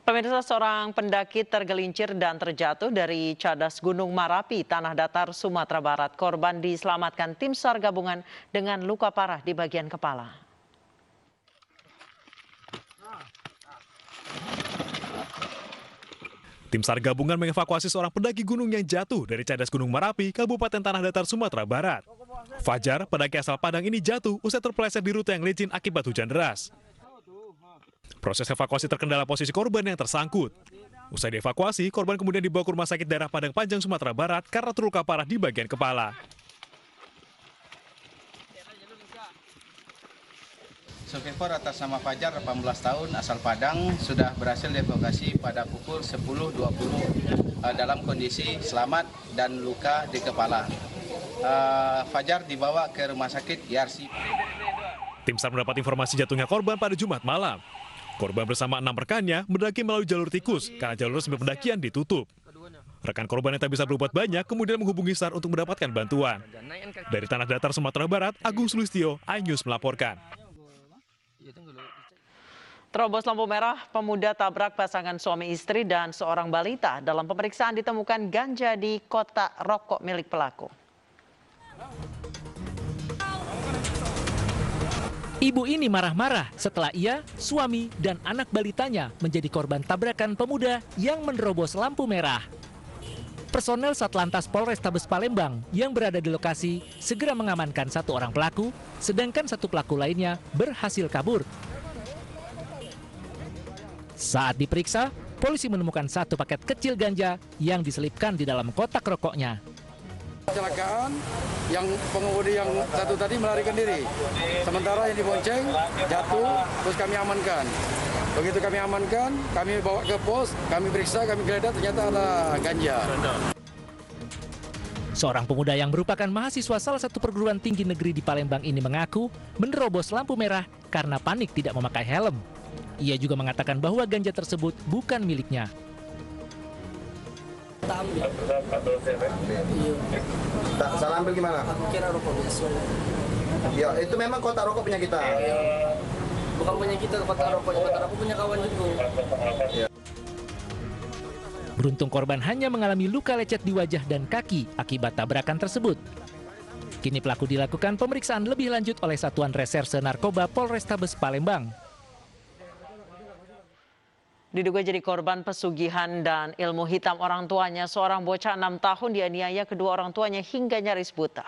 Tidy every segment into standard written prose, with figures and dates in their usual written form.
Pemirsa, seorang pendaki tergelincir dan terjatuh dari cadas Gunung Marapi, Tanah Datar, Sumatera Barat. Korban diselamatkan tim SAR gabungan dengan luka parah di bagian kepala. Tim SAR gabungan mengevakuasi seorang pendaki gunung yang jatuh dari cadas Gunung Marapi, Kabupaten Tanah Datar, Sumatera Barat. Fajar, pendaki asal Padang ini jatuh usai terpeleset di rute yang licin akibat hujan deras. Proses evakuasi terkendala posisi korban yang tersangkut. Usai dievakuasi, korban kemudian dibawa ke Rumah Sakit Daerah Padang Panjang, Sumatera Barat karena terluka parah di bagian kepala. Survivor atas nama Fajar, 18 tahun, asal Padang, sudah berhasil dievakuasi pada pukul 10.20 dalam kondisi selamat dan luka di kepala. Fajar dibawa ke Rumah Sakit YRC. Tim SAR mendapat informasi jatuhnya korban pada Jumat malam. Korban bersama 6 rekannya mendaki melalui jalur tikus karena jalur resmi pendakian ditutup. Rekan korban yang tak bisa berbuat banyak kemudian menghubungi SAR untuk mendapatkan bantuan. Dari Tanah Datar, Sumatera Barat, Agung Sulistyo, iNews melaporkan. Terobos lampu merah, pemuda tabrak pasangan suami istri dan seorang balita. Dalam pemeriksaan ditemukan ganja di kotak rokok milik pelaku. Ibu ini marah-marah setelah ia, suami, dan anak balitanya menjadi korban tabrakan pemuda yang menerobos lampu merah. Personel Satlantas Polrestabes Palembang yang berada di lokasi segera mengamankan satu orang pelaku, sedangkan satu pelaku lainnya berhasil kabur. Saat diperiksa, polisi menemukan satu paket kecil ganja yang diselipkan di dalam kotak rokoknya. Kecelakaan, yang pengemudi yang satu tadi melarikan diri. Sementara yang dibonceng jatuh, terus kami amankan. Begitu kami amankan, kami bawa ke pos, kami periksa, kami geledah, ternyata ada ganja. Seorang pemuda yang merupakan mahasiswa salah satu perguruan tinggi negeri di Palembang ini mengaku menerobos lampu merah karena panik tidak memakai helm. Ia juga mengatakan bahwa ganja tersebut bukan miliknya. Salah ambil gimana? Aku kira rokok biasa. Ya, itu memang kotak rokok punya kita. Bukan punya kita, kotak rokok aku punya kawan juga. Beruntung korban hanya mengalami luka lecet di wajah dan kaki akibat tabrakan tersebut. Kini pelaku dilakukan pemeriksaan lebih lanjut oleh Satuan Reserse Narkoba Polrestabes Palembang. Diduga jadi korban pesugihan dan ilmu hitam orang tuanya, seorang bocah 6 tahun dianiaya kedua orang tuanya hingga nyaris buta.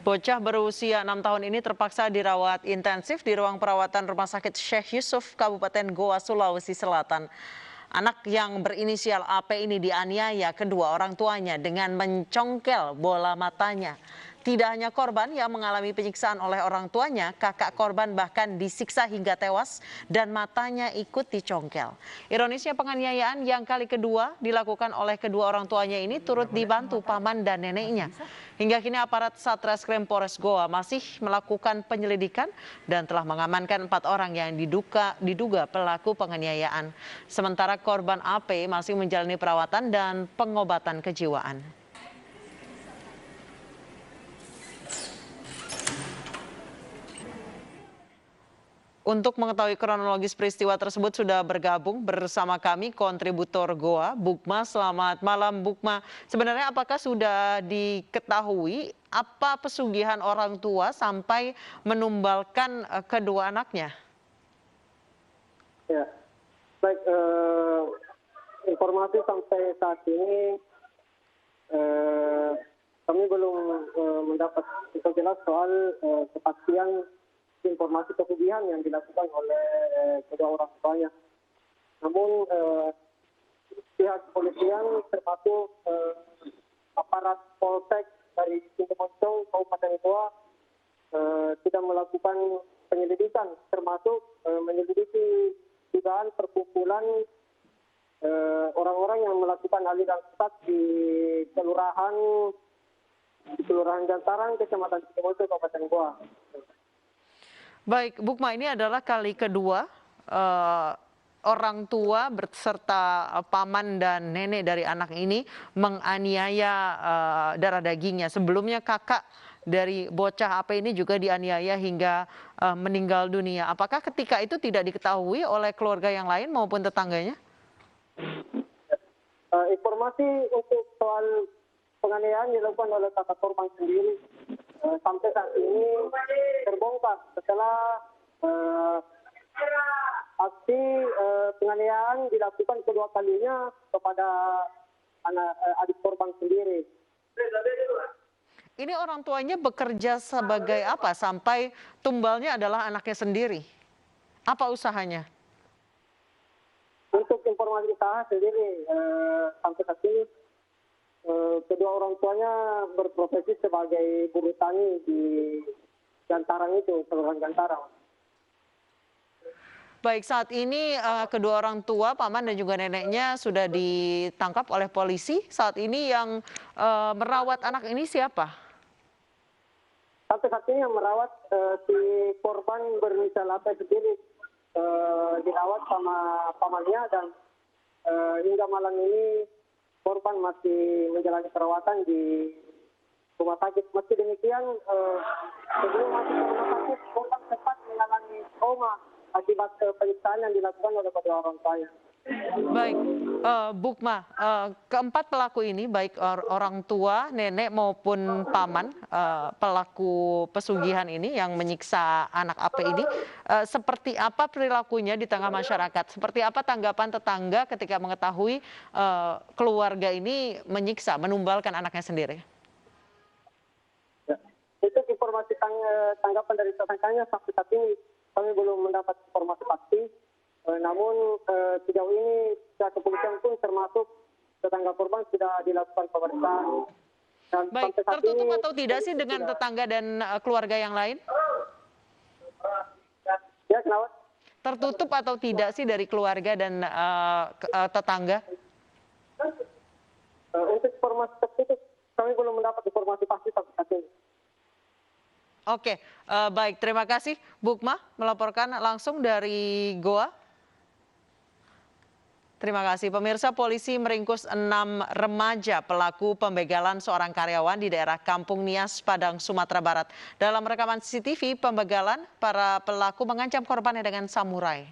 Bocah berusia 6 tahun ini terpaksa dirawat intensif di ruang perawatan Rumah Sakit Syekh Yusuf, Kabupaten Goa, Sulawesi Selatan. Anak yang berinisial AP ini dianiaya kedua orang tuanya dengan mencongkel bola matanya. Tidak hanya korban yang mengalami penyiksaan oleh orang tuanya, kakak korban bahkan disiksa hingga tewas dan matanya ikut dicongkel. Ironisnya penganiayaan yang kali kedua dilakukan oleh kedua orang tuanya ini turut dibantu paman dan neneknya. Hingga kini aparat Satreskrim Polres Goa masih melakukan penyelidikan dan telah mengamankan 4 orang yang diduga pelaku penganiayaan. Sementara korban AP masih menjalani perawatan dan pengobatan kejiwaan. Untuk mengetahui kronologis peristiwa tersebut sudah bergabung bersama kami kontributor Goa, Bukma. Selamat malam Bukma. Sebenarnya apakah sudah diketahui apa pesugihan orang tua sampai menumbalkan kedua anaknya? Ya, baik. Informasi sampai saat ini kami belum mendapat info jelas soal kepastian informasi pesugihan yang dilakukan oleh kedua orang tuanya. Namun pihak kepolisian termasuk aparat Polsek dari Moncong, Kabupaten Goa sudah melakukan penyelidikan, termasuk menyelidiki dugaan perkumpulan orang-orang yang melakukan aliran sesat di Kelurahan Jantarang, Kecamatan Moncong, Kabupaten Goa. Baik, Bukma, ini adalah kali kedua orang tua berserta paman dan nenek dari anak ini menganiaya darah dagingnya. Sebelumnya kakak dari bocah AP ini juga dianiaya hingga meninggal dunia. Apakah ketika itu tidak diketahui oleh keluarga yang lain maupun tetangganya? Informasi untuk soal penganiayaan dilakukan oleh kakak korban sendiri sampai saat ini terbongkar setelah aksi penganiayaan dilakukan kedua kalinya kepada adik korban sendiri. Ini orang tuanya bekerja sebagai apa sampai tumbalnya adalah anaknya sendiri? Apa usahanya? Untuk informasi usaha sendiri sampai saat ini kedua orang tuanya berprofesi sebagai buruh tani di Gantarang itu, Kelurahan Gantarang. Baik, saat ini kedua orang tua, paman dan juga neneknya sudah ditangkap oleh polisi. Saat ini yang merawat anak ini siapa? Sampai saat ini yang merawat si korban berinisial AP sendiri dirawat sama pamannya dan hingga malam ini korban masih menjalani perawatan di rumah sakit. Meski demikian, sebelum masuk ke rumah sakit, korban sempat mengalami trauma akibat penyiksaan yang dilakukan oleh kedua orang tuanya. Baik, Bukma, keempat pelaku ini baik orang tua, nenek maupun paman pelaku pesugihan ini yang menyiksa anak AP ini, seperti apa perilakunya di tengah masyarakat? Seperti apa tanggapan tetangga ketika mengetahui keluarga ini menyiksa, menumbalkan anaknya sendiri? Ya, itu informasi tanggapan dari tetangganya sampai saat ini kami belum mendapat informasi pasti. Namun sejauh ini pihak kepolisian pun termasuk tetangga korban sudah dilakukan pemeriksaan. Baik, tertutup atau tidak sih dengan tetangga dan keluarga yang lain? Ya, kenapa? Tertutup atau tidak sih dari keluarga dan tetangga? Untuk informasi tertutup kami belum mendapat informasi pasti sampai saat ini. Oke, baik. Terima kasih, Bukma, melaporkan langsung dari Goa. Terima kasih. Pemirsa, polisi meringkus 6 remaja pelaku pembegalan seorang karyawan di daerah Kampung Nias, Padang, Sumatera Barat. Dalam rekaman CCTV pembegalan, para pelaku mengancam korbannya dengan samurai.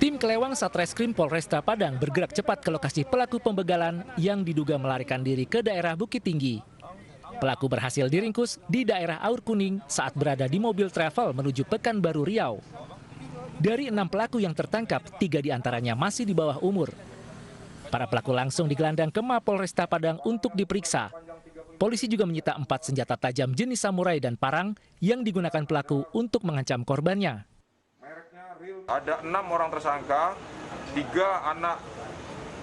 Tim Kelewang Satreskrim Polresta Padang bergerak cepat ke lokasi pelaku pembegalan yang diduga melarikan diri ke daerah Bukit Tinggi. Pelaku berhasil diringkus di daerah Aur Kuning saat berada di mobil travel menuju Pekanbaru Riau. Dari 6 pelaku yang tertangkap, 3 diantaranya masih di bawah umur. Para pelaku langsung digelandang ke Mapolresta Padang untuk diperiksa. Polisi juga menyita 4 senjata tajam jenis samurai dan parang yang digunakan pelaku untuk mengancam korbannya. Ada 6 orang tersangka, 3 anak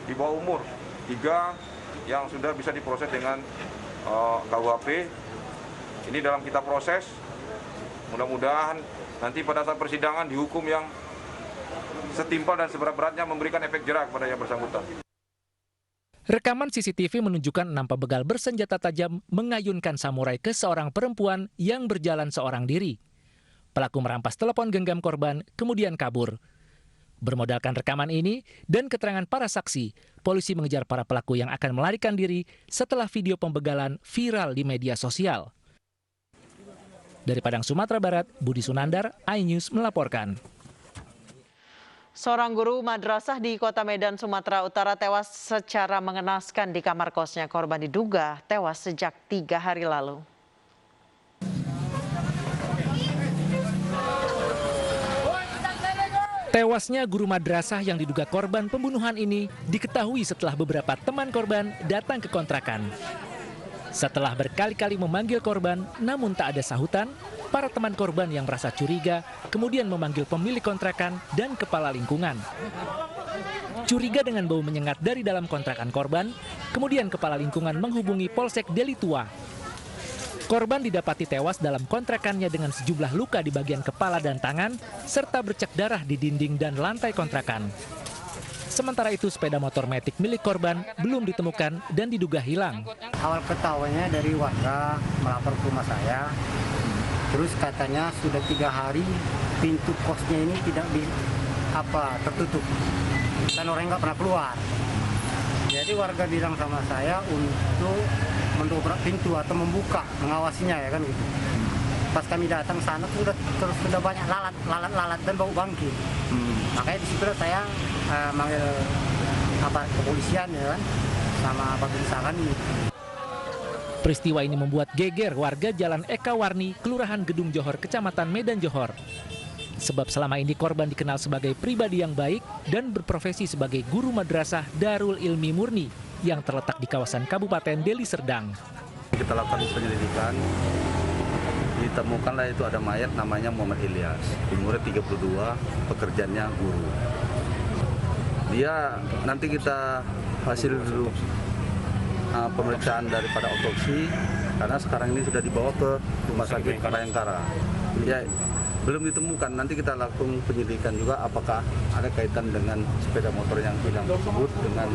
di bawah umur, 3 yang sudah bisa diproses dengan KUHP. Ini dalam kita proses, mudah-mudahan nanti pada saat persidangan dihukum yang setimpal dan seberat-beratnya memberikan efek jerak kepada yang bersangkutan. Rekaman CCTV menunjukkan 6 pembegal bersenjata tajam mengayunkan samurai ke seorang perempuan yang berjalan seorang diri. Pelaku merampas telepon genggam korban, kemudian kabur. Bermodalkan rekaman ini dan keterangan para saksi, polisi mengejar para pelaku yang akan melarikan diri setelah video pembegalan viral di media sosial. Dari Padang, Sumatera Barat, Budi Sunandar, iNews melaporkan. Seorang guru madrasah di Kota Medan, Sumatera Utara tewas secara mengenaskan di kamar kosnya. Korban diduga tewas sejak 3 hari lalu. Tewasnya guru madrasah yang diduga korban pembunuhan ini diketahui setelah beberapa teman korban datang ke kontrakan. Setelah berkali-kali memanggil korban namun tak ada sahutan, para teman korban yang merasa curiga kemudian memanggil pemilik kontrakan dan kepala lingkungan. Curiga dengan bau menyengat dari dalam kontrakan korban, kemudian kepala lingkungan menghubungi Polsek Deli Tua. Korban didapati tewas dalam kontrakannya dengan sejumlah luka di bagian kepala dan tangan, serta bercak darah di dinding dan lantai kontrakan. Sementara itu, sepeda motor metik milik korban belum ditemukan dan diduga hilang. Awal ketahuannya dari warga melapor ke rumah saya, terus katanya sudah 3 hari pintu kosnya ini tidak tertutup. dan orang nggak pernah keluar. Jadi warga bilang sama saya untuk mendobrak pintu atau membuka, mengawasinya ya kan gitu. Pas kami datang sana sudah banyak lalat dan bau bangkit. Makanya di situ saya manggil kepolisian ya kan, sama Babinsakan ini. Peristiwa ini membuat geger warga Jalan Eka Warni, Kelurahan Gedung Johor, Kecamatan Medan Johor. Sebab selama ini korban dikenal sebagai pribadi yang baik dan berprofesi sebagai guru madrasah Darul Ilmi Murni yang terletak di kawasan Kabupaten Deli Serdang. Kita lakukan penyelidikan, ditemukanlah itu ada mayat namanya Muhammad Ilyas, umurnya 32, pekerjaannya guru. Dia nanti kita hasil dulu pemeriksaan daripada otopsi, karena sekarang ini sudah dibawa ke Rumah Sakit Bayangkara. Ya, belum ditemukan, nanti kita lakukan penyelidikan juga apakah ada kaitan dengan sepeda motor yang hilang tersebut dengan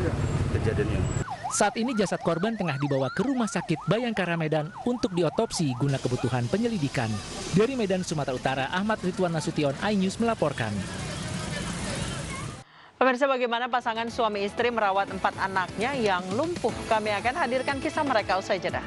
kejadian ini. Saat ini jasad korban tengah dibawa ke Rumah Sakit Bayangkara Medan untuk diotopsi guna kebutuhan penyelidikan. Dari Medan, Sumatera Utara, Ahmad Ridwan Nasution, iNews melaporkan. Pemirsa, bagaimana pasangan suami istri merawat 4 anaknya yang lumpuh? Kami akan hadirkan kisah mereka usai jeda.